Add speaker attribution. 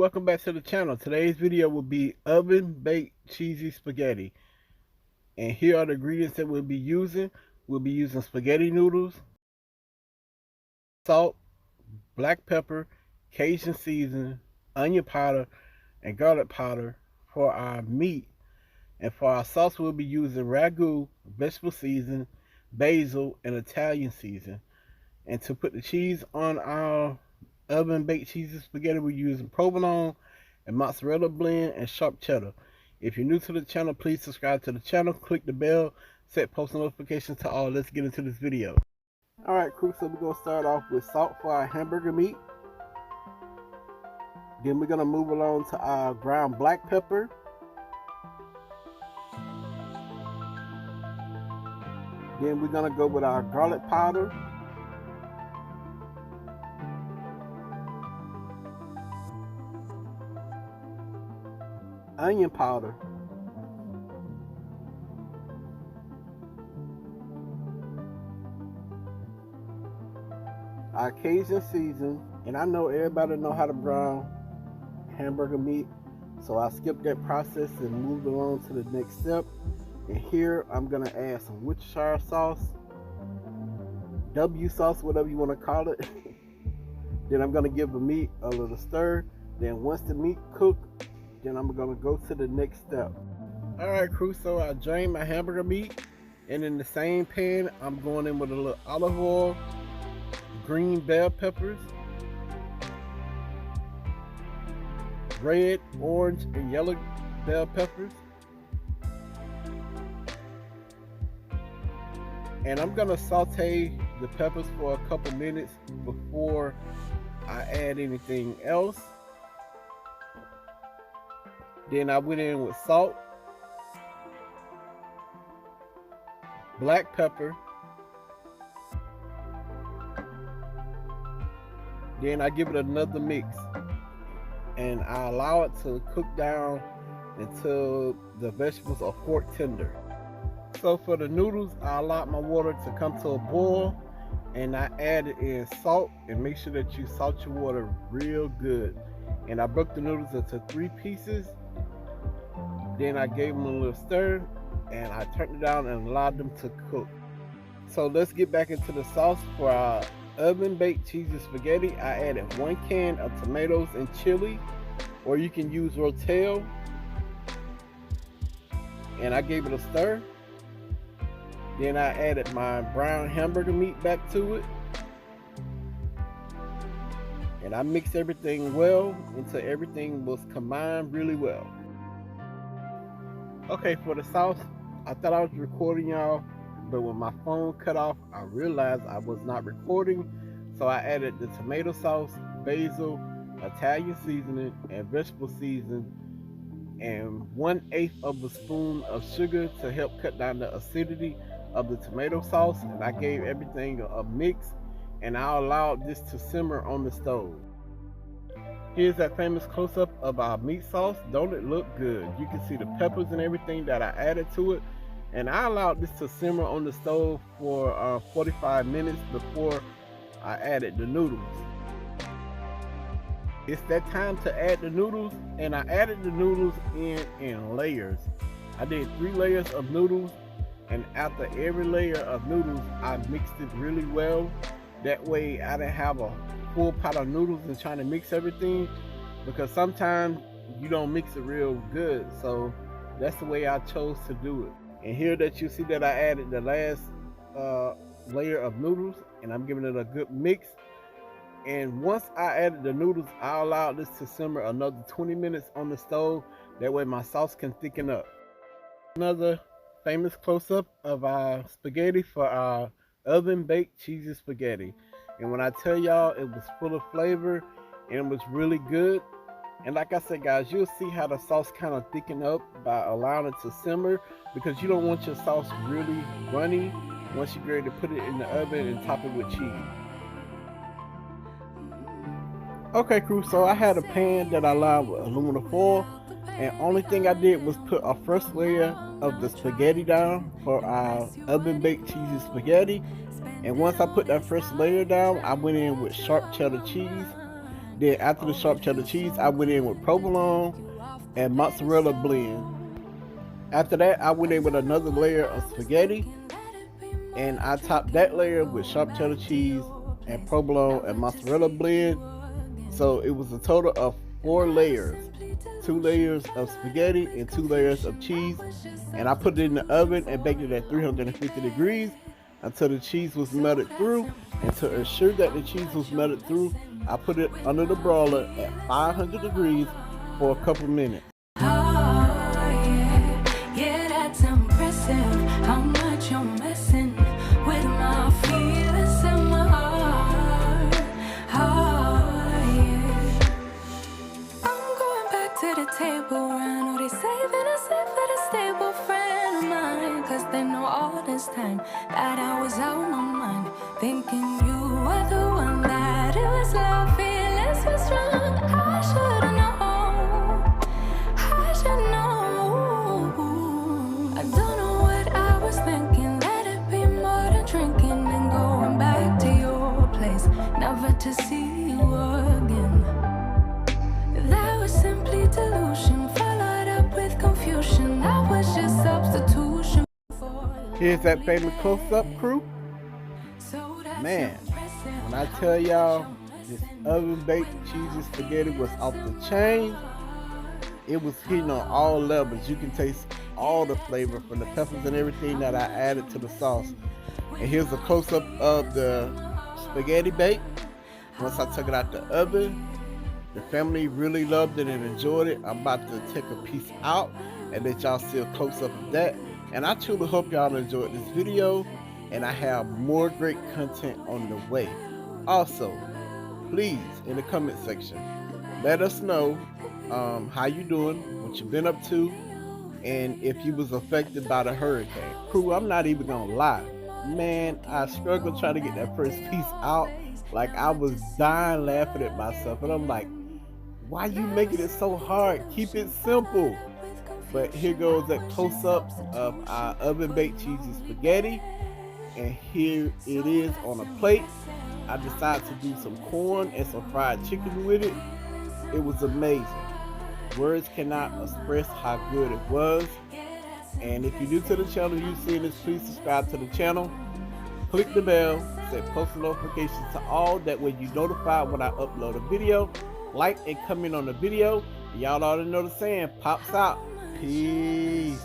Speaker 1: welcome back to the channel. Today's video will be oven baked cheesy spaghetti. And here are the ingredients that we'll be using. We'll be using spaghetti noodles, salt, black pepper, Cajun seasoning, onion powder, and garlic powder for our meat. And for our sauce, we'll be using ragu, vegetable seasoning, basil, and Italian seasoning. And to put the cheese on our oven baked cheesy spaghetti, we're using provolone and mozzarella blend and sharp cheddar. If you're new to the channel, please subscribe to the channel, click the bell, set post notifications to all. Let's get into this video. Alright crew, so we're going to start off with salt for our hamburger meat. Then we're going to move along to our ground black pepper. Then we're going to go with our garlic powder. Onion powder, our Cajun season, and I know everybody know how to brown hamburger meat, so I skipped that process and moved along to the next step. And here I'm gonna add some Worcestershire sauce, W sauce, whatever you want to call it. Then I'm gonna give the meat a little stir. Then once the meat cooked, then I'm gonna go to the next step. Alright crew, so I drained my hamburger meat, and in the same pan I'm going in with a little olive oil, green bell peppers, red, orange, and yellow bell peppers. And I'm gonna saute the peppers for a couple minutes before I add anything else. Then I went in with salt, black pepper, then I give it another mix, and I allow it to cook down until the vegetables are fork tender. So for the noodles, I allowed my water to come to a boil, and I added in salt, and make sure that you salt your water real good. And I broke the noodles into 3 pieces. Then I gave them a little stir, and I turned it down and allowed them to cook. So let's get back into the sauce. For our oven baked cheesy spaghetti, I added 1 can of tomatoes and chili, or you can use rotel, and I gave it a stir. Then I added my brown hamburger meat back to it, and I mixed everything well until everything was combined really well. Okay, for the sauce, I thought I was recording y'all, but when my phone cut off, I realized I was not recording. So I added the tomato sauce, basil, Italian seasoning, and vegetable seasoning, and 1/8 of a spoon of sugar to help cut down the acidity of the tomato sauce. And I gave everything a mix, and I allowed this to simmer on the stove. Here's that famous close-up of our meat sauce. Don't it look good? You can see the peppers and everything that I added to it. And I allowed this to simmer on the stove for 45 minutes before I added the noodles. It's that time to add the noodles, and I added the noodles in layers. I did 3 layers of noodles, and after every layer of noodles, I mixed it really well. That way I didn't have a full pot of noodles and trying to mix everything, because sometimes you don't mix it real good. So that's the way I chose to do it. And here that you see that I added the last layer of noodles, and I'm giving it a good mix. And once I added the noodles, I allowed this to simmer another 20 minutes on the stove. That way my sauce can thicken up. Another famous close-up of our spaghetti for our oven baked cheesy spaghetti. And when I tell y'all, it was full of flavor and it was really good. And like I said guys, you'll see how the sauce kind of thicken up by allowing it to simmer, because you don't want your sauce really runny once you're ready to put it in the oven and top it with cheese. Okay crew, so I had a pan that I lined with aluminum foil, and only thing I did was put a first layer of the spaghetti down for our oven baked cheesy spaghetti. And once I put that first layer down, I went in with sharp cheddar cheese. Then after the sharp cheddar cheese, I went in with provolone and mozzarella blend. After that, I went in with another layer of spaghetti, and I topped that layer with sharp cheddar cheese and provolone and mozzarella blend. So it was a total of 4 layers. 2 layers of spaghetti and 2 layers of cheese. And I put it in the oven and baked it at 350 degrees until the cheese was melted through. And to ensure that the cheese was melted through, I put it under the broiler at 500 degrees for a couple minutes.
Speaker 2: How much you're messing with my feelings and my heart. Yeah. I'm going back to the table round. Oh, they saving us for the stable friend of mine. Cause they know all this time that I was out my mind, thinking you were the one, that it was love, feelings were strong. I should've known, I should know. I don't know what I was thinking, let it be more than drinking and going back to your place, never to see you again. That was simply delusion, followed up with confusion. That was just substitution.
Speaker 1: Here's that famous close-up, crew. Man, when I tell y'all this oven-baked cheesy spaghetti was off the chain, it was hitting on all levels. You can taste all the flavor from the peppers and everything that I added to the sauce. And here's a close-up of the spaghetti bake. Once I took it out the oven, the family really loved it and enjoyed it. I'm about to take a piece out and let y'all see a close-up of that. And I truly hope y'all enjoyed this video, and I have more great content on the way. Also, please, in the comment section, let us know how you doing, what you've been up to, and if you was affected by the hurricane. Crew, I'm not even gonna lie, man, I struggled trying to get that first piece out. Like, I was dying laughing at myself, and I'm like, why you making it so hard? Keep it simple. But here goes that close-ups of our oven-baked cheesy spaghetti, and here it is on a plate. I decided to do some corn and some fried chicken with it. It was amazing. Words cannot express how good it was. And if you're new to the channel, you've seen this, please subscribe to the channel. Click the bell, set post notifications to all, that way you notified when I upload a video. Like and comment on the video. Y'all already know the saying, pops out. Peace.